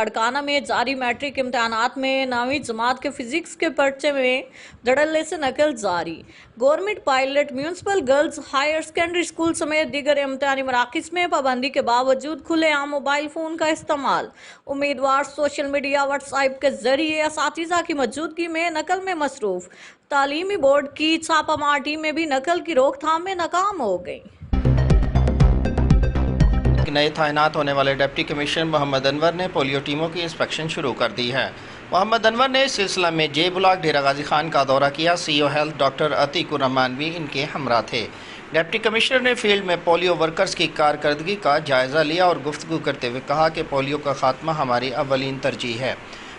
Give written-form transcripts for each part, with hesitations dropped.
लाड़काना में जारी मैट्रिक इम्तहानात में 9वीं जमात के फिजिक्स के पर्चे में धड़ल्ले से नकल जारी। Government pilot municipal girls higher secondary school समेत दीगर इम्तहानी मराकिज में पाबंदी के बावजूद खुलेआम मोबाइल फोन का इस्तेमाल। उम्मीदवार सोशल मीडिया व्हाट्सएप के जरिए असातिज़ा की मौजूदगी में नकल में मसरूफ। तालीमी बोर्ड की छापामार टीमें भी नकल की रोकथाम में नाकाम हो गई। नए तैनात होने वाले डिप्टी कमिश्नर मोहम्मद अनवर ने पोलियो टीमों की इंस्पेक्शन शुरू कर दी है। मोहम्मद अनवर ने इस सिलसिला में जे ब्लॉक डेरा गाजी खान का दौरा किया। CEO health doctor Atiqur Rahman भी इनके हमरा थे। डिप्टी कमिश्नर ने फील्ड में पोलियो वर्कर्स की कारकर्दगी का जायज़ा लिया और गुफ्तगू करते हुए कहा कि पोलियो का खात्मा हमारी अव्वलीन तरजीह है।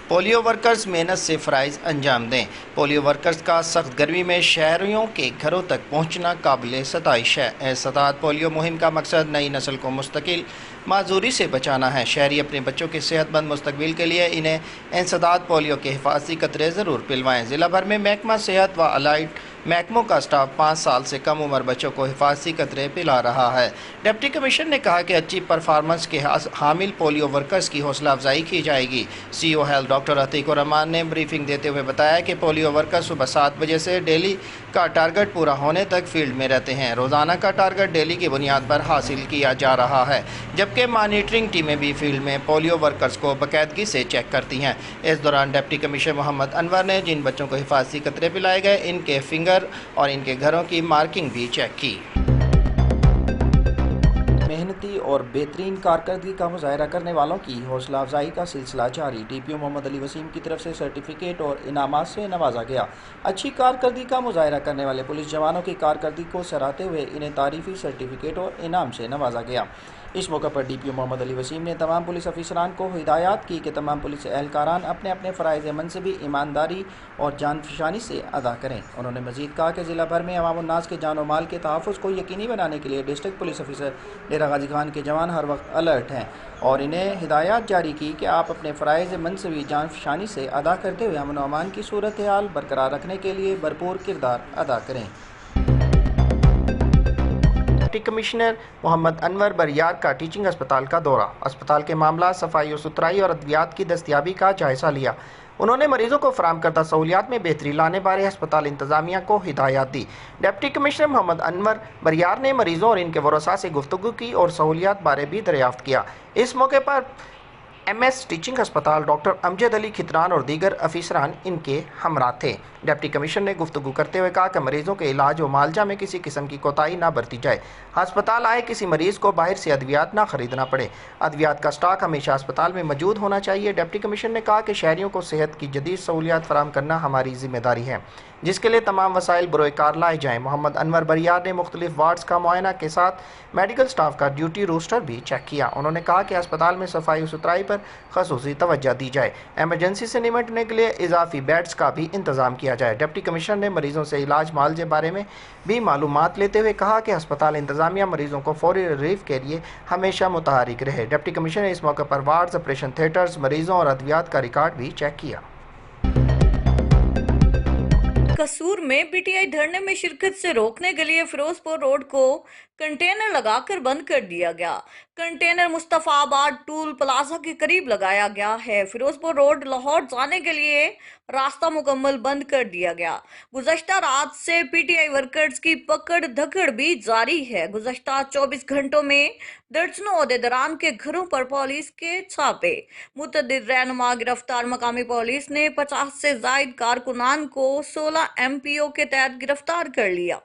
पोलियो वर्कर्स मेहनत से फ़राइज़ अंजाम दें। पोलियो वर्कर्स का सख्त गर्मी में शहरियों के घरों तक पहुँचना काबिल सताइश है। एहसास पोलियो मुहिम का मकसद नई नस्ल को मुस्तकिल माजूरी से बचाना है। शहरी अपने बच्चों के सेहतमंद मुस्तकबिल के लिए इन्हें इंसदाद पोलियो के हिफाजती कतरे ज़रूर पिलवाएँ। ज़िला भर में महकमा सेहत व अलाइड महकमों का स्टाफ 5 साल से कम उम्र बच्चों को हिफाजती कतरे पिला रहा है। डिप्टी कमिश्नर ने कहा कि अच्छी परफॉर्मेंस के हामिल पोलियो वर्कर्स की हौसला अफजाई की जाएगी। CEO health doctor Atiqur Rahman ने ब्रीफिंग देते हुए बताया कि पोलियो वर्कर्स सुबह 7 बजे से डेली का टारगेट पूरा होने तक फील्ड में रहते हैं। रोज़ाना का टारगेट डेली की बुनियाद पर हासिल किया जा रहा है, जबकि मॉनिटरिंग टीमें भी फील्ड में पोलियो वर्कर्स को बाकायदगी से चेक करती हैं। इस दौरान डिप्टी कमिश्नर मोहम्मद अनवर ने जिन बच्चों को हिफाजती कतरे पिलाए गए इनके फिंगर और इनके घरों की मार्किंग भी चेक की। मेहनती और बेहतरीन कारकर्दगी का मुजाहरा करने वालों की हौसला अफजाई का सिलसिला जारी। डीपीओ मोहम्मद अली वसीम की तरफ से सर्टिफिकेट और इनामात से नवाजा गया। अच्छी कारकर्दगी का मुजाहरा करने वाले पुलिस जवानों की कारकर्दगी को सराहते हुए इन्हें तारीफी सर्टिफिकेट और इनाम से नवाजा गया। इस मौके पर डीपीओ मोहम्मद अली वसीम ने तमाम पुलिस अफसरान को हिदायत की कि तमाम पुलिस एहलकारान अपने अपने फ़राइज़ मनसबी ईमानदारी और जानफशानी से अदा करें। उन्होंने मज़ीद कहा कि ज़िला भर में अवाम उन्नास के जान और माल के तहफ़्फ़ुज़ को यकीनी बनाने के लिए डिस्ट्रिक्ट पुलिस ऑफिसर डेरा गाजी खान के जवान हर वक्त अलर्ट हैं और इन्हें हिदायत जारी की कि आप अपने फ़राइज़ मनसबी जानफशानी से अदा करते हुए अमन व अमान की सूरत हाल बरकरार रखने के लिए भरपूर किरदार अदा करें। डिप्टी कमिश्नर मोहम्मद अनवर बरियार का टीचिंग अस्पताल का दौरा। अस्पताल के मामला सफाई और सुथराई और अद्वियात की दस्तियाबी का जायजा लिया। उन्होंने मरीजों को फराम करदा सहूलियात में बेहतरी लाने बारे अस्पताल इंतजामिया को हिदायत दी। डिप्टी कमिश्नर मोहम्मद अनवर बरियार ने मरीजों और इनके वरसा से गुफ्तगू की और सहूलियात बारे भी दरियाफ्त किया। इस मौके पर MS टीचिंग अस्पताल डॉक्टर अमजद अली खितरान और दीगर अफसरान इनके हमरा थे। डिप्टी कमिश्नर ने गुफ्तगू करते हुए कहा कि मरीजों के इलाज और मालजा में किसी किस्म की कोताही ना बरती जाए। अस्पताल आए किसी मरीज को बाहर से अद्वियात ना खरीदना पड़े। अद्वियात का स्टॉक हमेशा अस्पताल में मौजूद होना चाहिए। डिप्टी कमिश्नर ने कहा कि शहरियों को सेहत की जदीद सहूलियात फराम करना हमारी जिम्मेदारी है, जिसके लिए तमाम वसाइल बरोए कार लाए जाएँ। मोहम्मद अनवर बरियार ने मुख्तलिफ वार्ड्स का मुआयना के साथ मेडिकल स्टाफ का ड्यूटी रोस्टर भी चेक किया। उन्होंने कहा कि अस्पताल में सफाई और सुथराई पर खसूसी तवज्जो दी जाए। एमरजेंसी से निपटने के लिए इजाफी बेड्स का भी इंतजाम किया जाए। डिप्टी कमिश्नर ने मरीजों से इलाज मालजे बारे में भी मालूमात लेते हुए कहा कि अस्पताल इंतजामिया मरीजों को फौरी रिलीफ के लिए हमेशा मुतहरिक रहे। डिप्टी कमिश्नर ने इस मौके पर वार्ड्स, ऑपरेशन थिएटर्स, मरीजों और अद्वियात का रिकॉर्ड भी चेक किया। कसूर में पीटीआई धरने में शिरकत से रोकने के लिए फिरोजपुर रोड को कंटेनर लगाकर बंद कर दिया गया। कंटेनर मुस्तफाबाद टूल प्लाजा के करीब लगाया गया है। फिरोजपुर रोड लाहौर जाने के लिए रास्ता मुकम्मल बंद कर दिया गया। गुज़श्ता रात से पीटीआई वर्कर्स की पकड़ धकड़ भी जारी है। गुज़श्ता 24 घंटों में दर्जनों ओहदेदारान के घरों पर पुलिस के छापे। मुतअद्दिद रहनुमा गिरफ्तार। मकामी पुलिस ने 50 से जायद कारकुनान को 16 MPO के तहत गिरफ्तार कर लिया।